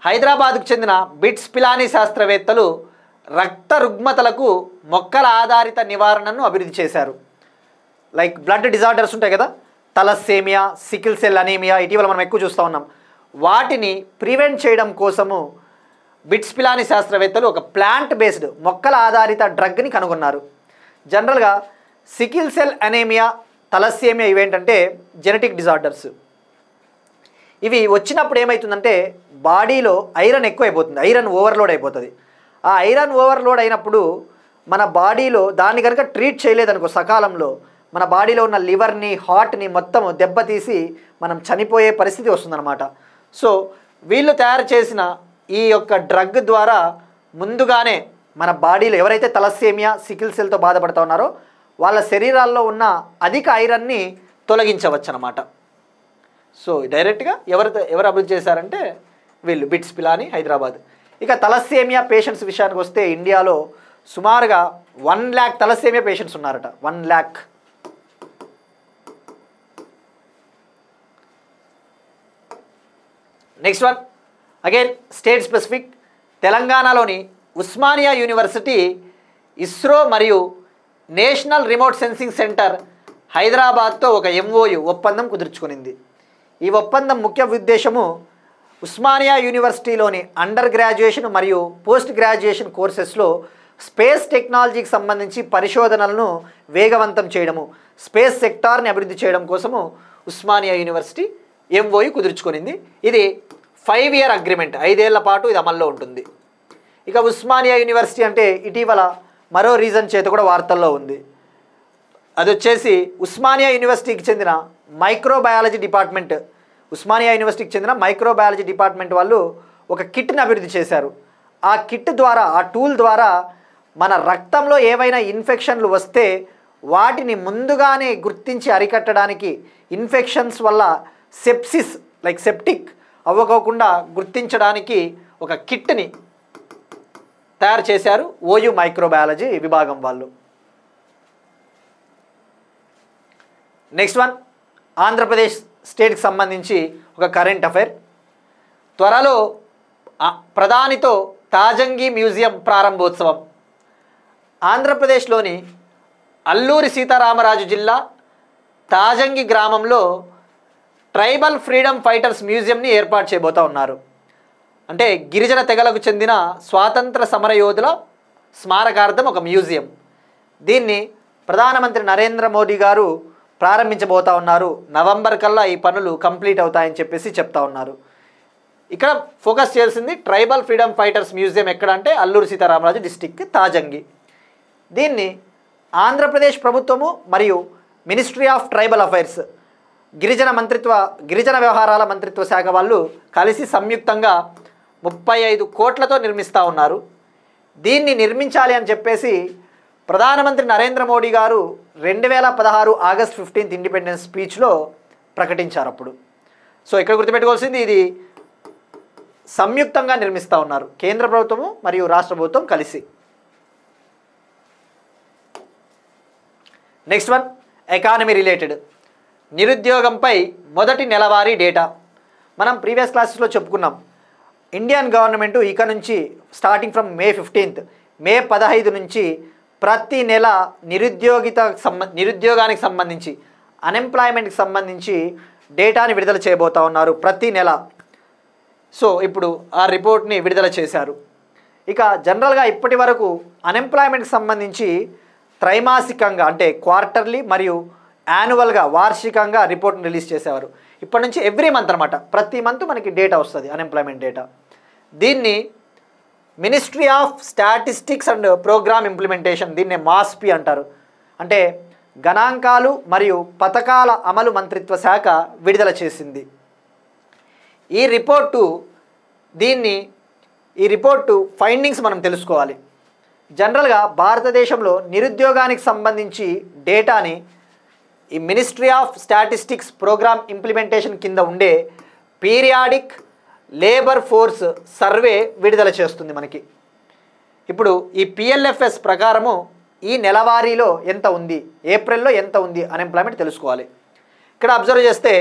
హైదరాబాద్కు చెందిన బిట్స్ పిలానీ శాస్త్రవేత్తలు రక్త రుగ్మతలకు మొక్కల ఆధారిత నివారణను అభివృద్ధి చేశారు. లైక్ బ్లడ్ డిజార్డర్స్ ఉంటాయి కదా, తలస్సేమియా, సికిల్ సెల్ అనీమియా, ఇటీవల మనం ఎక్కువ చూస్తూ ఉన్నాం. వాటిని ప్రివెంట్ చేయడం కోసము బిట్స్ పిలానీ శాస్త్రవేత్తలు ఒక ప్లాంట్ బేస్డ్ మొక్కల ఆధారిత డ్రగ్ని కనుగొన్నారు. జనరల్గా సికిల్ సెల్ అనీమియా, తలస్సేమియా ఇవేంటంటే జెనెటిక్ డిజార్డర్స్. ఇవి వచ్చినప్పుడు ఏమవుతుందంటే బాడీలో ఐరన్ ఎక్కువ అయిపోతుంది, ఐరన్ ఓవర్లోడ్ అయిపోతుంది. ఆ ఐరన్ ఓవర్లోడ్ అయినప్పుడు మన బాడీలో దాన్ని కనుక ట్రీట్ చేయలేదనుకో సకాలంలో, మన బాడీలో ఉన్న లివర్ని, హార్ట్ని మొత్తం దెబ్బతీసి మనం చనిపోయే పరిస్థితి వస్తుందన్నమాట. సో వీళ్ళు తయారు చేసిన ఈ యొక్క డ్రగ్ ద్వారా ముందుగానే మన బాడీలో ఎవరైతే తలస్సేమియా, సికిల్ సెల్తో బాధపడుతూ ఉన్నారో వాళ్ళ శరీరాల్లో ఉన్న అధిక ఐరన్ని తొలగించవచ్చు అన్నమాట. సో డైరెక్ట్గా ఎవరు అభివృద్ధి చేశారంటే వీళ్ళు, బిట్స్ పిలానీ, హైదరాబాద్. ఇక తలస్సేమియా పేషెంట్స్ విషయానికి వస్తే ఇండియాలో సుమారుగా 1 lakh తలస్సేమియా పేషెంట్స్ ఉన్నారట, 1 lakh. Next one again state specific. తెలంగాణలోని ఉస్మానియా యూనివర్సిటీ ఇస్రో మరియు నేషనల్ రిమోట్ సెన్సింగ్ సెంటర్ హైదరాబాద్తో ఒక MOU ఒప్పందం కుదుర్చుకునింది. ఈ ఒప్పందం ముఖ్య ఉద్దేశము ఉస్మానియా యూనివర్సిటీలోని అండర్ గ్రాడ్యుయేషన్ మరియు పోస్ట్ గ్రాడ్యుయేషన్ కోర్సెస్లో స్పేస్ టెక్నాలజీకి సంబంధించి పరిశోధనలను వేగవంతం చేయడము, స్పేస్ సెక్టార్ని అభివృద్ధి చేయడం కోసము ఉస్మానియా యూనివర్సిటీ MOU కుదుర్చుకునింది. ఇది 5 year అగ్రిమెంట్, 5 ఏళ్ల పాటు ఇది అమల్లో ఉంటుంది. ఇక ఉస్మానియా యూనివర్సిటీ అంటే ఇటీవల మరో రీజన్ చేత కూడా వార్తల్లో ఉంది. అది వచ్చేసి ఉస్మానియా యూనివర్సిటీకి చెందిన మైక్రోబయాలజీ డిపార్ట్మెంట్, ఉస్మానియా యూనివర్సిటీకి చెందిన మైక్రోబయాలజీ డిపార్ట్మెంట్ వాళ్ళు ఒక కిట్ని అభివృద్ధి చేశారు. ఆ కిట్ ద్వారా, ఆ టూల్ ద్వారా మన రక్తంలో ఏవైనా ఇన్ఫెక్షన్లు వస్తే వాటిని ముందుగానే గుర్తించి అరికట్టడానికి, ఇన్ఫెక్షన్స్ వల్ల సెప్సిస్ లైక్ సెప్టిక్ అవ్వకోకుండా గుర్తించడానికి ఒక కిట్ని తయారు చేశారు OU మైక్రోబయాలజీ విభాగం వాళ్ళు. నెక్స్ట్ వన్ ఆంధ్రప్రదేశ్ స్టేట్కి సంబంధించి ఒక కరెంట్ అఫైర్. త్వరలో ప్రధానితో తాజంగి మ్యూజియం ప్రారంభోత్సవం. ఆంధ్రప్రదేశ్లోని అల్లూరి సీతారామరాజు జిల్లా తాజంగి గ్రామంలో ట్రైబల్ ఫ్రీడమ్ ఫైటర్స్ మ్యూజియంని ఏర్పాటు చేయబోతూ ఉన్నారు. అంటే గిరిజన తెగలకు చెందిన స్వాతంత్ర సమరయోధుల స్మారకార్థం ఒక మ్యూజియం. దీన్ని ప్రధానమంత్రి నరేంద్ర మోదీ గారు ప్రారంభించబోతా ఉన్నారు. నవంబర్ కల్లా ఈ పనులు కంప్లీట్ అవుతాయని చెప్పేసి చెప్తా ఉన్నారు. ఇక్కడ ఫోకస్ చేయాల్సింది ట్రైబల్ ఫ్రీడమ్ ఫైటర్స్ మ్యూజియం ఎక్కడ అంటే అల్లూరి సీతారామరాజు డిస్టిక్ తాజంగి. దీన్ని ఆంధ్రప్రదేశ్ ప్రభుత్వము మరియు మినిస్ట్రీ ఆఫ్ ట్రైబల్ అఫైర్స్ గిరిజన వ్యవహారాల మంత్రిత్వ శాఖ వాళ్ళు కలిసి సంయుక్తంగా 35 కోట్లతో నిర్మిస్తూ ఉన్నారు. దీన్ని నిర్మించాలి అని చెప్పేసి ప్రధానమంత్రి నరేంద్ర మోడీ గారు 2016 ఆగస్ట్ 15 ఇండిపెండెన్స్ స్పీచ్లో ప్రకటించారు అప్పుడు. సో ఇక్కడ గుర్తుపెట్టుకోవాల్సింది ఇది సంయుక్తంగా నిర్మిస్తూ ఉన్నారు కేంద్ర ప్రభుత్వము మరియు రాష్ట్ర ప్రభుత్వం కలిసి. Next one economy related. నిరుద్యోగంపై మొదటి నెలవారీ డేటా. మనం ప్రీవియస్ క్లాసెస్లో చెప్పుకున్నాం. ఇండియన్ గవర్నమెంట్ ఇక నుంచి స్టార్టింగ్ ఫ్రమ్ మే 15 మే 15 నుంచి ప్రతి నెల నిరుద్యోగానికి సంబంధించి అన్ఎంప్లాయ్మెంట్కి సంబంధించి డేటాని విడుదల చేయబోతా ఉన్నారు ప్రతి నెల. సో ఇప్పుడు ఆ రిపోర్ట్ని విడుదల చేశారు. ఇక జనరల్గా ఇప్పటి వరకు అన్ఎంప్లాయ్మెంట్కి సంబంధించి త్రైమాసికంగా అంటే క్వార్టర్లీ మరియు యాన్యువల్గా వార్షికంగా రిపోర్ట్ని రిలీజ్ చేసేవారు. ఇప్పటి నుంచి ఎవ్రీ మంత్ అనమాట, ప్రతి మంత్ మనకి డేటా వస్తుంది అన్ఎంప్లాయ్మెంట్ డేటా. దీన్ని ministry of statistics and programme implementation, దీన్నే మాస్పి అంటారు. అంటే గణాంకాలు మరియు పథకాల అమలు మంత్రిత్వ శాఖ విడుదల చేసింది ఈ రిపోర్టు ఫైండింగ్స్ మనం తెలుసుకోవాలి. జనరల్గా భారతదేశంలో నిరుద్యోగానికి సంబంధించి డేటాని ఈ ministry of statistics programme implementation కింద ఉండే పీరియాడిక్ లేబర్ ఫోర్స్ సర్వే విడుదల చేస్తుంది మనకి. ఇప్పుడు ఈ పిఎల్ఎఫ్ఎస్ ప్రకారము ఈ నెలవారీలో ఎంత ఉంది, ఏప్రిల్లో ఎంత ఉంది అన్ఎంప్లాయ్మెంట్ తెలుసుకోవాలి. ఇక్కడ అబ్జర్వ్ చేస్తే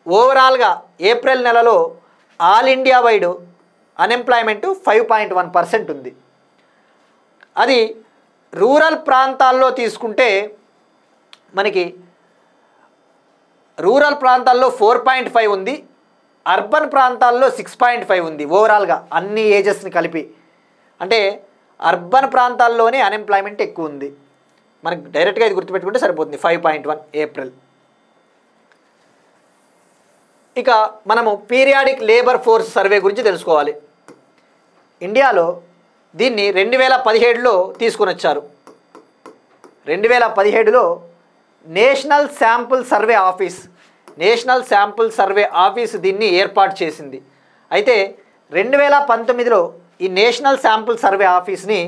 ఓవరాల్గా ఏప్రిల్ నెలలో ఆల్ ఇండియా వైడ్ అన్ఎంప్లాయ్మెంట్ 5.1% ఉంది. అది రూరల్ ప్రాంతాల్లో తీసుకుంటే మనకి రూరల్ ప్రాంతాల్లో 4.5 ఉంది, అర్బన్ ప్రాంతాల్లో 6.5 ఉంది. ఓవరాల్గా అన్ని ఏజెస్ని కలిపి అంటే అర్బన్ ప్రాంతాల్లోనే అన్ఎంప్లాయ్మెంట్ ఎక్కువ ఉంది. మనకి డైరెక్ట్గా ఇది గుర్తుపెట్టుకుంటే సరిపోతుంది 5.1 ఏప్రిల్. ఇక మనము పీరియాడిక్ లేబర్ ఫోర్స్ సర్వే గురించి తెలుసుకోవాలి. ఇండియాలో దీన్ని 2017లో తీసుకొని వచ్చారు. 2017లో నేషనల్ శాంపుల్ సర్వే ఆఫీస్ దీన్ని ఏర్పాటు చేసింది. అయితే 2019లో ఈ నేషనల్ శాంపుల్ సర్వే ఆఫీస్ని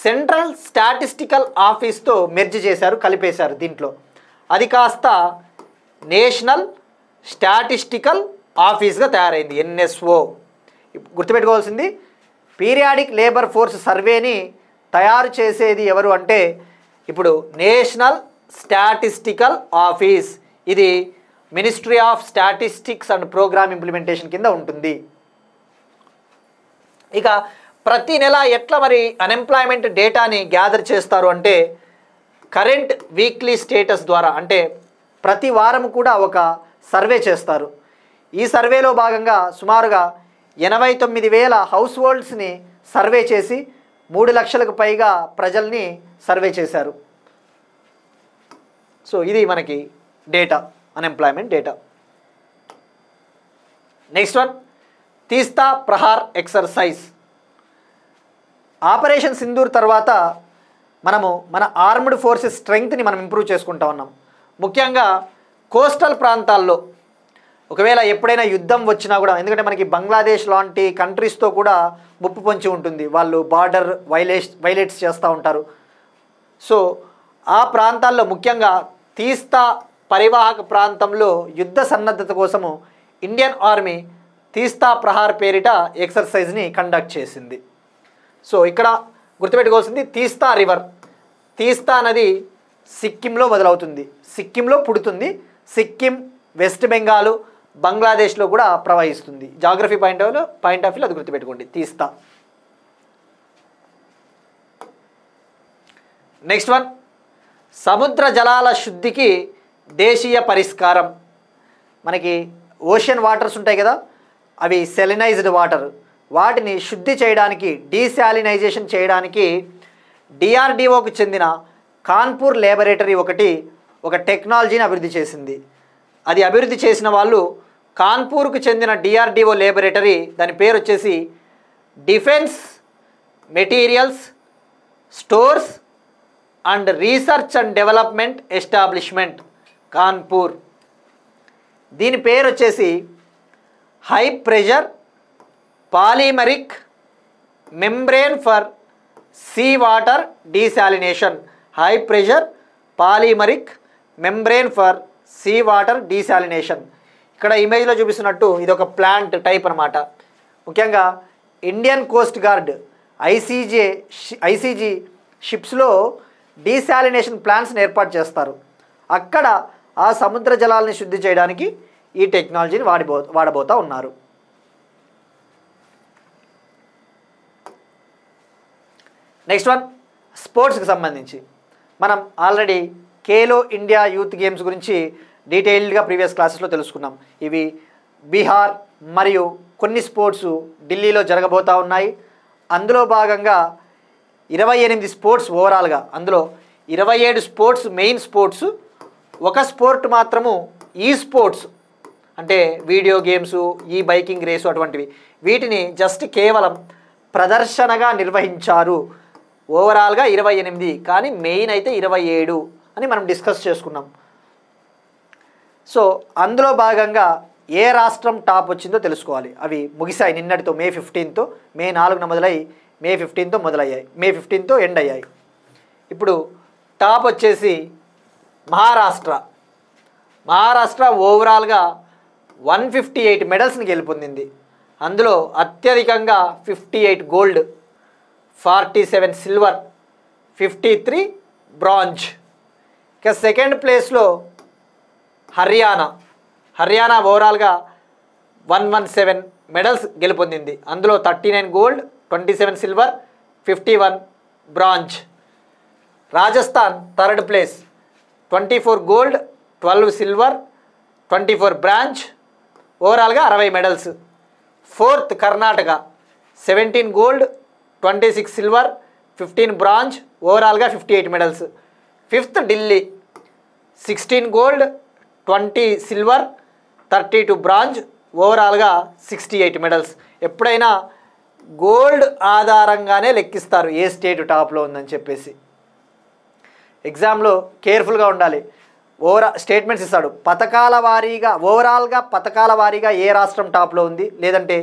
సెంట్రల్ స్టాటిస్టికల్ ఆఫీస్తో మెర్జ్ చేశారు, కలిపేశారు దీంట్లో. అది కాస్త నేషనల్ స్టాటిస్టికల్ ఆఫీస్గా తయారైంది, ఎన్ఎస్ఓ. గుర్తుపెట్టుకోవాల్సింది పీరియాడిక్ లేబర్ ఫోర్స్ సర్వేని తయారు చేసేది ఎవరు అంటే ఇప్పుడు నేషనల్ స్టాటిస్టికల్ ఆఫీస్. ఇది ministry of statistics and programme implementation కింద ఉంటుంది. ఇక ప్రతి నెల ఎట్లా మరి అన్ఎంప్లాయ్మెంట్ డేటాని గ్యాదర్ చేస్తారు అంటే కరెంట్ వీక్లీ స్టేటస్ ద్వారా, అంటే ప్రతి వారం కూడా ఒక సర్వే చేస్తారు. ఈ సర్వేలో భాగంగా సుమారుగా 89,000 హౌస్ హోల్డ్స్ని సర్వే చేసి 3 లక్షలకు పైగా ప్రజల్ని సర్వే చేశారు. సో ఇది మనకి data, unemployment data. Next one తీస్తా ప్రహార్ ఎక్సర్సైజ్. ఆపరేషన్ సింధూర్ తర్వాత మనము మన ఆర్మ్డ్ ఫోర్సెస్ స్ట్రెంగ్త్ని మనం ఇంప్రూవ్ చేసుకుంటా ఉన్నాం. ముఖ్యంగా కోస్టల్ ప్రాంతాల్లో ఒకవేళ ఎప్పుడైనా యుద్ధం వచ్చినా కూడా, ఎందుకంటే మనకి బంగ్లాదేశ్ లాంటి కంట్రీస్తో కూడా ముప్పు పొంచి ఉంటుంది, వాళ్ళు బార్డర్ వైలేట్స్ చేస్తూ ఉంటారు. సో ఆ ప్రాంతాల్లో ముఖ్యంగా తీస్తా పరివాహక ప్రాంతంలో యుద్ధ సన్నద్ధత కోసము ఇండియన్ ఆర్మీ తీస్తా ప్రహార్ పేరిట ఎక్సర్సైజ్ని కండక్ట్ చేసింది. సో ఇక్కడ గుర్తుపెట్టుకోవాల్సింది తీస్తా రివర్, తీస్తా నది సిక్కింలో మొదలవుతుంది, సిక్కింలో పుడుతుంది, సిక్కిం, వెస్ట్ బెంగాల్, బంగ్లాదేశ్లో కూడా ప్రవహిస్తుంది. జాగ్రఫీ పాయింట్ ఆఫ్ వ్యూ అది గుర్తుపెట్టుకోండి తీస్తా. నెక్స్ట్ వన్ సముద్ర జలాల శుద్ధికి దేశీయ పరిష్కారం. మనకి ఓషన్ వాటర్స్ ఉంటాయి కదా, అవి సెలినైజ్డ్ వాటర్, వాటిని శుద్ధి చేయడానికి, డీశాలినైజేషన్ చేయడానికి డిఆర్డిఓకు చెందిన కాన్పూర్ ల్యాబొరేటరీ ఒక టెక్నాలజీని అభివృద్ధి చేసింది. అది అభివృద్ధి చేసిన వాళ్ళు కాన్పూర్కు చెందిన డిఆర్డిఓ ల్యాబొరేటరీ, దాని పేరు వచ్చేసి defence materials stores and research and development establishment Kanpur. దీని పేరు వచ్చేసి high pressure polymeric membrane for sea water desalination. High pressure polymeric membrane for sea water desalination. ఇక్కడ ఇమేజ్లో చూపిస్తున్నట్టు ఇది ఒక ప్లాంట్ టైప్ అనమాట. ముఖ్యంగా ఇండియన్ కోస్ట్ గార్డ్ ఐసీజీ షిప్స్లో డీశాలినేషన్ ప్లాంట్స్ని ఏర్పాటు చేస్తారు. అక్కడ ఆ సముద్ర జలాలని శుద్ధి చేయడానికి ఈ టెక్నాలజీని వాడబోతూ ఉన్నారు. నెక్స్ట్ వన్, స్పోర్ట్స్కి సంబంధించి మనం already Khelo India youth games గురించి డీటెయిల్డ్గా ప్రీవియస్ క్లాసెస్లో తెలుసుకున్నాం. ఇవి బీహార్ మరియు కొన్ని స్పోర్ట్స్ ఢిల్లీలో జరగబోతూ ఉన్నాయి. అందులో భాగంగా 28 స్పోర్ట్స్ ఓవరాల్గా, అందులో 27 స్పోర్ట్స్ మెయిన్ స్పోర్ట్స్, ఒక స్పోర్ట్ మాత్రము ఈ స్పోర్ట్స్ అంటే వీడియో గేమ్స్, ఈ బైకింగ్ రేసు అటువంటివి, వీటిని జస్ట్ కేవలం ప్రదర్శనగా నిర్వహించారు. ఓవరాల్గా 28 కానీ మెయిన్ అయితే 27 అని మనం డిస్కస్ చేసుకున్నాం. సో అందులో భాగంగా ఏ రాష్ట్రం టాప్ వచ్చిందో తెలుసుకోవాలి. అవి ముగిశాయి నిన్నటితో, మే 15తో, మే 4న మొదలై మే 15తో మొదలయ్యాయి, మే 15తో ఎండ్ అయ్యాయి. ఇప్పుడు టాప్ వచ్చేసి మహారాష్ట్ర ఓవరాల్గా 158 మెడల్స్ని గెలుపొందింది. అందులో అత్యధికంగా 58 గోల్డ్, 47 సిల్వర్, 53 బ్రాంజ్. ఇక సెకండ్ ప్లేస్లో హర్యానా ఓవరాల్గా 117 మెడల్స్ గెలుపొందింది. అందులో 39 gold, 27 silver, 51 bronze. Rajasthan third place, 24 gold, 12 silver, 24 bronze, ఓవరాల్గా 60 medals. Fourth Karnataka, 17 gold, 26 silver, 15 bronze, ఓవరాల్గా 58 medals. Fifth Delhi, 16 gold, 20 silver, 32 bronze, ఓవరాల్గా 68 మెడల్స్. ఎప్పుడైనా గోల్డ్ ఆధారంగానే లెక్కిస్తారు ఏ స్టేట్ టాప్లో ఉందని చెప్పేసి. ఎగ్జామ్లో కేర్ఫుల్గా ఉండాలి. స్టేట్మెంట్స్ ఇస్తాడు పథకాల వారీగా, ఓవరాల్గా పథకాల వారీగా ఏ రాష్ట్రం టాప్లో ఉంది, లేదంటే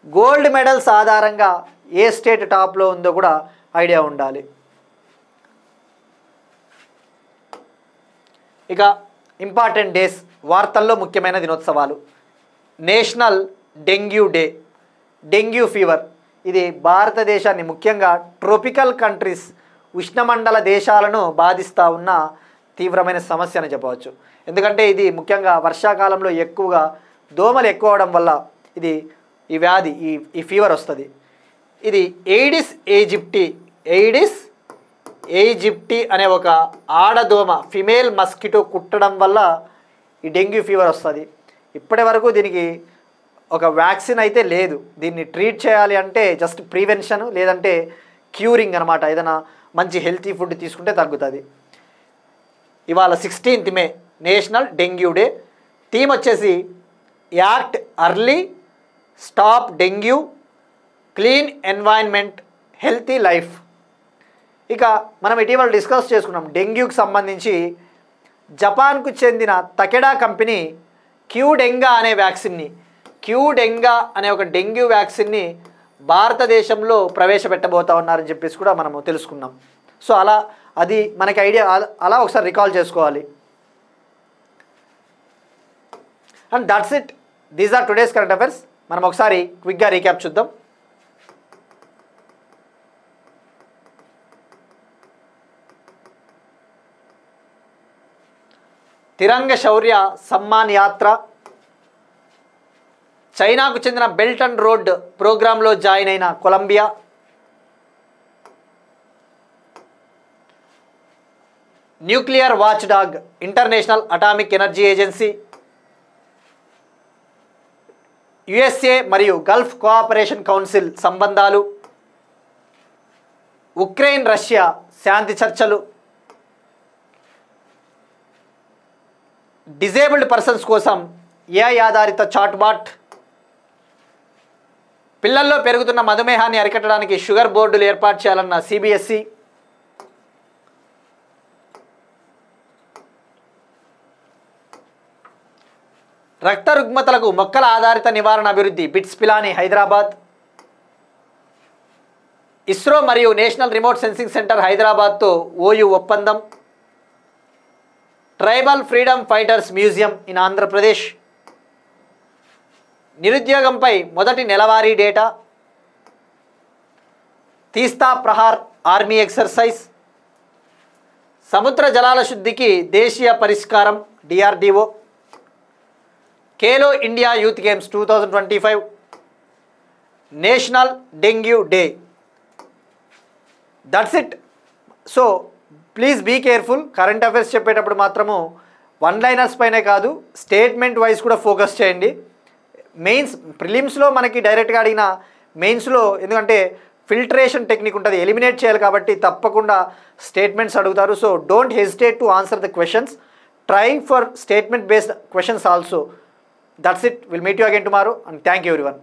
గోల్డ్ మెడల్స్ ఆధారంగా ఏ స్టేట్ టాప్లో ఉందో కూడా ఐడియా ఉండాలి. ఇక ఇంపార్టెంట్ డేస్, వార్తల్లో ముఖ్యమైన దినోత్సవాలు. National dengue day. Dengue fever ఇది భారతదేశాన్ని, ముఖ్యంగా ట్రోపికల్ కంట్రీస్, ఉష్ణమండల దేశాలను బాధిస్తూ ఉన్న తీవ్రమైన సమస్య అని చెప్పవచ్చు. ఎందుకంటే ఇది ముఖ్యంగా వర్షాకాలంలో ఎక్కువగా దోమలు ఎక్కువ అవడం వల్ల ఈ వ్యాధి, ఈ ఫీవర్ వస్తుంది. ఇది ఎయిడిస్ ఈజిప్టి అనే ఒక ఆడదోమ, ఫిమేల్ మస్కిటో కుట్టడం వల్ల ఈ డెంగ్యూ ఫీవర్ వస్తుంది. ఇప్పటి వరకు దీనికి ఒక వ్యాక్సిన్ అయితే లేదు. దీన్ని ట్రీట్ చేయాలి అంటే జస్ట్ ప్రివెన్షన్, లేదంటే క్యూరింగ్ అనమాట. ఏదైనా మంచి హెల్తీ ఫుడ్ తీసుకుంటే తగ్గుతుంది. ఇవాళ 16th మే నేషనల్ డెంగ్యూ డే. థీమ్ వచ్చేసి act early, stop dengue, clean environment, healthy life. ఇక మనం ఇటీవల డిస్కస్ చేసుకున్నాం డెంగ్యూకి సంబంధించి. జపాన్కు చెందిన తకెడా కంపెనీ క్యూడెంగా అనే ఒక డెంగ్యూ వ్యాక్సిన్ని భారతదేశంలో ప్రవేశపెట్టబోతా ఉన్నారని చెప్పేసి కూడా మనము తెలుసుకున్నాం. సో అది మనకి ఐడియా, అలా ఒకసారి రికాల్ చేసుకోవాలి. And that's it. These are today's current affairs. మనం ఒకసారి క్విక్గా రీక్యాప్ చూద్దాం. తిరంగ శౌర్య సమ్మాన్ యాత్ర, చైనాకు చెందిన బెల్ట్ అండ్ రోడ్ ప్రోగ్రాంలో జాయిన్ అయిన Colombia, nuclear watchdog, International Atomic Energy Agency, USA మరియు గల్ఫ్ కోఆపరేషన్ కౌన్సిల్ సంబంధాలు, ఉక్రెయిన్ రష్యా శాంతి చర్చలు, డిజేబుల్డ్ పర్సన్స్ కోసం ఏఐ ఆధారిత చాట్బాట్, పిల్లల్లో పెరుగుతున్న మధుమేహాన్ని అరికట్టడానికి షుగర్ బోర్డులు ఏర్పాటు చేయాలన్న సిబిఎస్ఈ, రక్త రుగ్మతలకు మొక్కల ఆధారిత నివారణ అభివృద్ధి బిట్స్ పిలాని హైదరాబాద్, ఇస్రో మరియు నేషనల్ రిమోట్ సెన్సింగ్ సెంటర్ హైదరాబాద్తో ఓయూ ఒప్పందం, tribal freedom fighters museum in Andhra Pradesh, నిరుద్యోగంపై మొదటి నెలవారీ డేటా, తీస్తా ప్రహార్ ఆర్మీ ఎక్సర్సైజ్, సముద్ర జలాల శుద్ధికి దేశీయ పరిష్కారం DRDO, Khelo India youth games 2025, national dengue day. That's it. So please be careful. Current affairs చెప్పేటప్పుడు మాత్రము వన్ లైనర్స్ పైనే కాదు, స్టేట్మెంట్ వైజ్ కూడా ఫోకస్ చేయండి. మెయిన్స్ ప్రిలిమ్స్లో మనకి డైరెక్ట్గా అడిగిన మెయిన్స్లో ఎందుకంటే ఫిల్టరేషన్ టెక్నిక్ ఉంటుంది, ఎలిమినేట్ చేయాలి కాబట్టి తప్పకుండా స్టేట్మెంట్స్ అడుగుతారు. So don't hesitate to answer the questions. Try for statement based questions also. That's it. We'll meet you again tomorrow and thank you everyone.